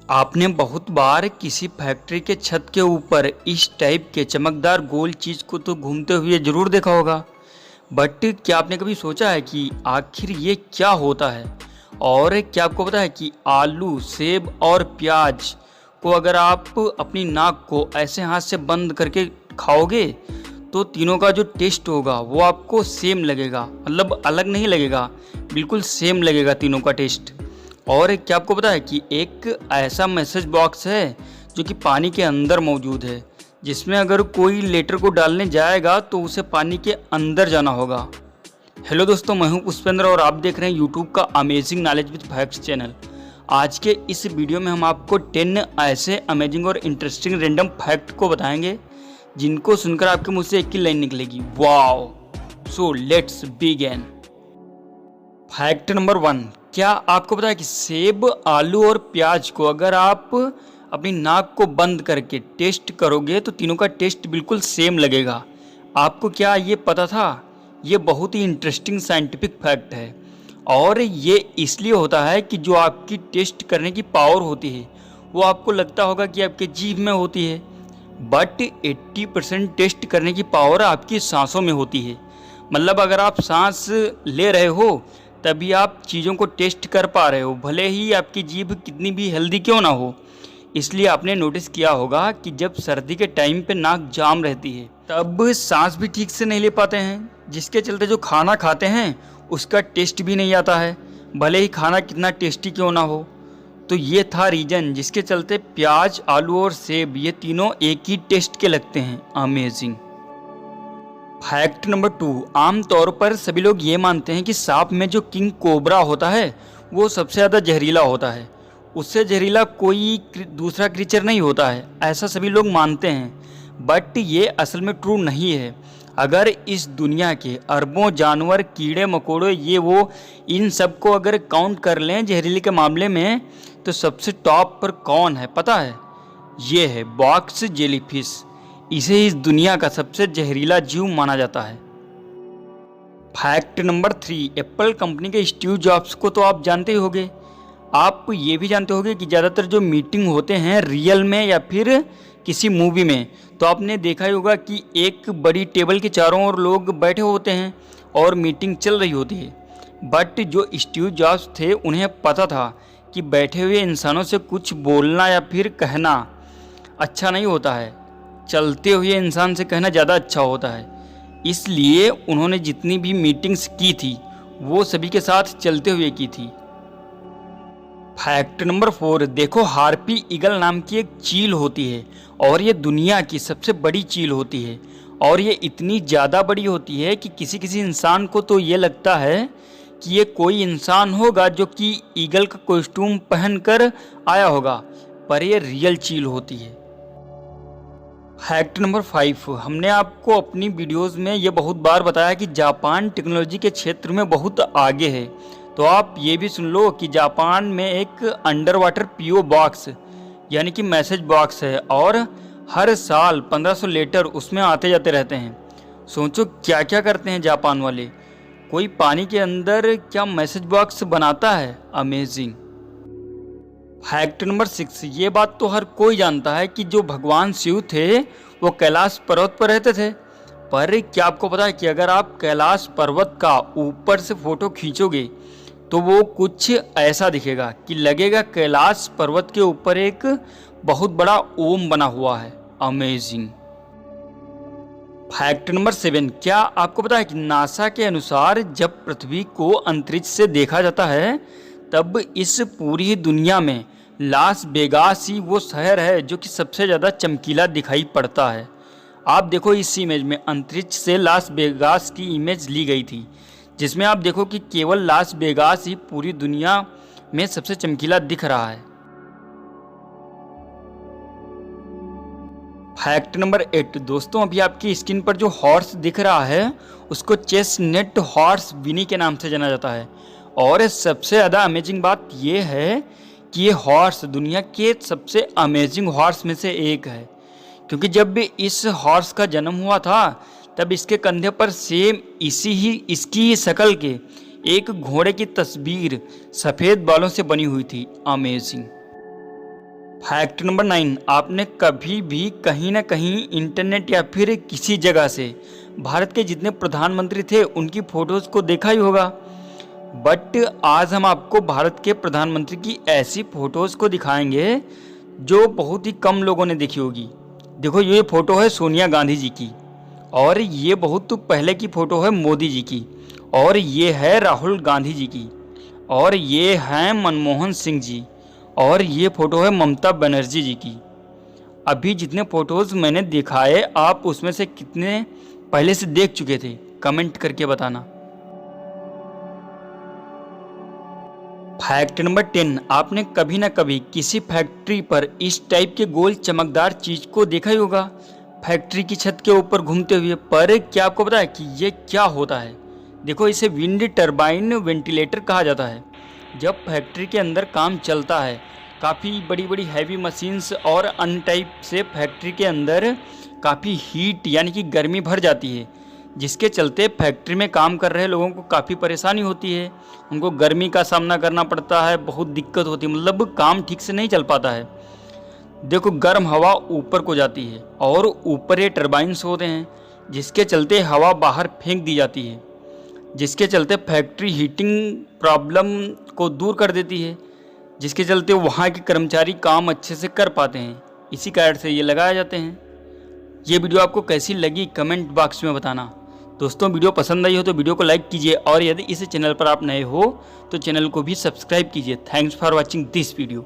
आपने बहुत बार किसी फैक्ट्री के छत के ऊपर इस टाइप के चमकदार गोल चीज को तो घूमते हुए जरूर देखा होगा। बट क्या आपने कभी सोचा है कि आखिर ये क्या होता है? और क्या आपको पता है कि आलू, सेब और प्याज को अगर आप अपनी नाक को ऐसे हाथ से बंद करके खाओगे तो तीनों का जो टेस्ट होगा वो आपको सेम लगेगा, मतलब अलग नहीं लगेगा, बिल्कुल सेम लगेगा तीनों का टेस्ट। और क्या आपको पता है कि एक ऐसा मैसेज बॉक्स है जो कि पानी के अंदर मौजूद है, जिसमें अगर कोई लेटर को डालने जाएगा तो उसे पानी के अंदर जाना होगा। हेलो दोस्तों, मैं हूं पुष्पेंद्र और आप देख रहे हैं यूट्यूब का amazing knowledge with facts channel. आज के इस वीडियो में हम आपको 10 ऐसे अमेजिंग और इंटरेस्टिंग रैंडम फैक्ट को बताएंगे जिनको सुनकर आपके मुंह से एक ही लाइन निकलेगी, wow. So let's begin. Fact number 1, क्या आपको पता है कि सेब, आलू और प्याज को अगर आप अपनी नाक को बंद करके टेस्ट करोगे तो तीनों का टेस्ट बिल्कुल सेम लगेगा। आपको क्या ये पता था? ये बहुत ही इंटरेस्टिंग साइंटिफिक फैक्ट है और ये इसलिए होता है कि जो आपकी टेस्ट करने की पावर होती है वो आपको लगता होगा कि आपके जीभ में होती है, बट 80% टेस्ट करने की पावर आपकी सांसों में होती है। मतलब अगर आप सांस ले रहे हो तभी आप चीज़ों को टेस्ट कर पा रहे हो, भले ही आपकी जीभ कितनी भी हेल्दी क्यों ना हो। इसलिए आपने नोटिस किया होगा कि जब सर्दी के टाइम पे नाक जाम रहती है तब सांस भी ठीक से नहीं ले पाते हैं, जिसके चलते जो खाना खाते हैं उसका टेस्ट भी नहीं आता है, भले ही खाना कितना टेस्टी क्यों ना हो। तो ये था रीज़न जिसके चलते प्याज, आलू और सेब ये तीनों एक ही टेस्ट के लगते हैं। अमेजिंग। फैक्ट नंबर 2, आमतौर पर सभी लोग ये मानते हैं कि सांप में जो किंग कोबरा होता है वो सबसे ज़्यादा जहरीला होता है, उससे जहरीला कोई दूसरा क्रीचर नहीं होता है, ऐसा सभी लोग मानते हैं। बट ये असल में ट्रू नहीं है। अगर इस दुनिया के अरबों जानवर, कीड़े मकोड़े, ये वो, इन सब को अगर काउंट कर लें जहरीले के मामले में तो सबसे टॉप पर कौन है पता है? ये है बॉक्स जेलीफिश। इसे इस दुनिया का सबसे जहरीला जीव माना जाता है। फैक्ट नंबर 3, एप्पल कंपनी के स्टीव जॉब्स को तो आप जानते ही होंगे। आप ये भी जानते होंगे कि ज़्यादातर जो मीटिंग होते हैं रियल में या फिर किसी मूवी में, तो आपने देखा ही होगा कि एक बड़ी टेबल के चारों ओर लोग बैठे होते हैं और मीटिंग चल रही होती है। बट जो स्टीव जॉब्स थे उन्हें पता था कि बैठे हुए इंसानों से कुछ बोलना या फिर कहना अच्छा नहीं होता है, चलते हुए इंसान से कहना ज़्यादा अच्छा होता है। इसलिए उन्होंने जितनी भी मीटिंग्स की थी वो सभी के साथ चलते हुए की थी। फैक्ट नंबर 4, देखो हार्पी ईगल नाम की एक चील होती है और ये दुनिया की सबसे बड़ी चील होती है और ये इतनी ज़्यादा बड़ी होती है कि किसी किसी इंसान को तो ये लगता है कि ये कोई इंसान होगा जो कि ईगल का कॉस्ट्यूम पहनकर आया होगा, पर ये रियल चील होती है। फैक्ट नंबर 5, हमने आपको अपनी वीडियोस में ये बहुत बार बताया कि जापान टेक्नोलॉजी के क्षेत्र में बहुत आगे है। तो आप ये भी सुन लो कि जापान में एक अंडर वाटर पीओ बॉक्स यानी कि मैसेज बॉक्स है और हर साल 1500 लेटर उसमें आते जाते रहते हैं। सोचो क्या क्या करते हैं जापान वाले, कोई पानी के अंदर क्या मैसेज बॉक्स बनाता है। अमेजिंग। फैक्ट नंबर 6, ये बात तो हर कोई जानता है कि जो भगवान शिव थे वो कैलाश पर्वत पर रहते थे, पर क्या आपको पता है कि अगर आप कैलाश पर्वत का ऊपर से फोटो खींचोगे तो वो कुछ ऐसा दिखेगा कि लगेगा कैलाश पर्वत के ऊपर एक बहुत बड़ा ओम बना हुआ है। अमेजिंग। फैक्ट नंबर 7, क्या आपको पता है कि नासा के अनुसार जब पृथ्वी को अंतरिक्ष से देखा जाता है तब इस पूरी दुनिया में लास वेगास ही वो शहर है जो कि सबसे ज़्यादा चमकीला दिखाई पड़ता है। आप देखो इस इमेज में अंतरिक्ष से लास वेगास की इमेज ली गई थी, जिसमें आप देखो कि केवल लास वेगास ही पूरी दुनिया में सबसे चमकीला दिख रहा है। फैक्ट नंबर 8, दोस्तों अभी आपकी स्क्रीन पर जो हॉर्स दिख रहा है उसको चेस्टनट हॉर्स विनी के नाम से जाना जाता है। और सबसे ज़्यादा अमेजिंग बात यह है कि ये हॉर्स दुनिया के सबसे अमेजिंग हॉर्स में से एक है, क्योंकि जब भी इस हॉर्स का जन्म हुआ था तब इसके कंधे पर सेम इसकी ही शक्ल के एक घोड़े की तस्वीर सफ़ेद बालों से बनी हुई थी। अमेजिंग। फैक्ट नंबर 9, आपने कभी भी कहीं ना कहीं इंटरनेट या फिर किसी जगह से भारत के जितने प्रधानमंत्री थे उनकी फोटोज़ को देखा ही होगा। बट आज हम आपको भारत के प्रधानमंत्री की ऐसी फोटोज़ को दिखाएंगे जो बहुत ही कम लोगों ने देखी होगी। देखो, ये फ़ोटो है सोनिया गांधी जी की, और ये बहुत पहले की फ़ोटो है मोदी जी की, और ये है राहुल गांधी जी की, और ये हैं मनमोहन सिंह जी, और ये फ़ोटो है ममता बनर्जी जी की। अभी जितने फ़ोटोज़ मैंने दिखाए, आप उसमें से कितने पहले से देख चुके थे, कमेंट करके बताना। फैक्ट नंबर 10, आपने कभी ना कभी किसी फैक्ट्री पर इस टाइप के गोल चमकदार चीज़ को देखा ही होगा, फैक्ट्री की छत के ऊपर घूमते हुए। पर क्या आपको पता है कि ये क्या होता है? देखो, इसे विंड टरबाइन वेंटिलेटर कहा जाता है। जब फैक्ट्री के अंदर काम चलता है, काफ़ी बड़ी बड़ी हैवी मशीन्स और अन्य टाइप से फैक्ट्री के अंदर काफ़ी हीट यानी कि गर्मी भर जाती है, जिसके चलते फैक्ट्री में काम कर रहे लोगों को काफ़ी परेशानी होती है। उनको गर्मी का सामना करना पड़ता है, बहुत दिक्कत होती है, मतलब काम ठीक से नहीं चल पाता है। देखो, गर्म हवा ऊपर को जाती है और ऊपर ये टरबाइन्स होते हैं, जिसके चलते हवा बाहर फेंक दी जाती है, जिसके चलते फैक्ट्री हीटिंग प्रॉब्लम को दूर कर देती है, जिसके चलते वहाँ के कर्मचारी काम अच्छे से कर पाते हैं। इसी कारण से ये लगाए जाते हैं। ये वीडियो आपको कैसी लगी कमेंट बॉक्स में बताना। दोस्तों, वीडियो पसंद आई हो तो वीडियो को लाइक कीजिए, और यदि इस चैनल पर आप नए हो तो चैनल को भी सब्सक्राइब कीजिए। Thanks for watching this video.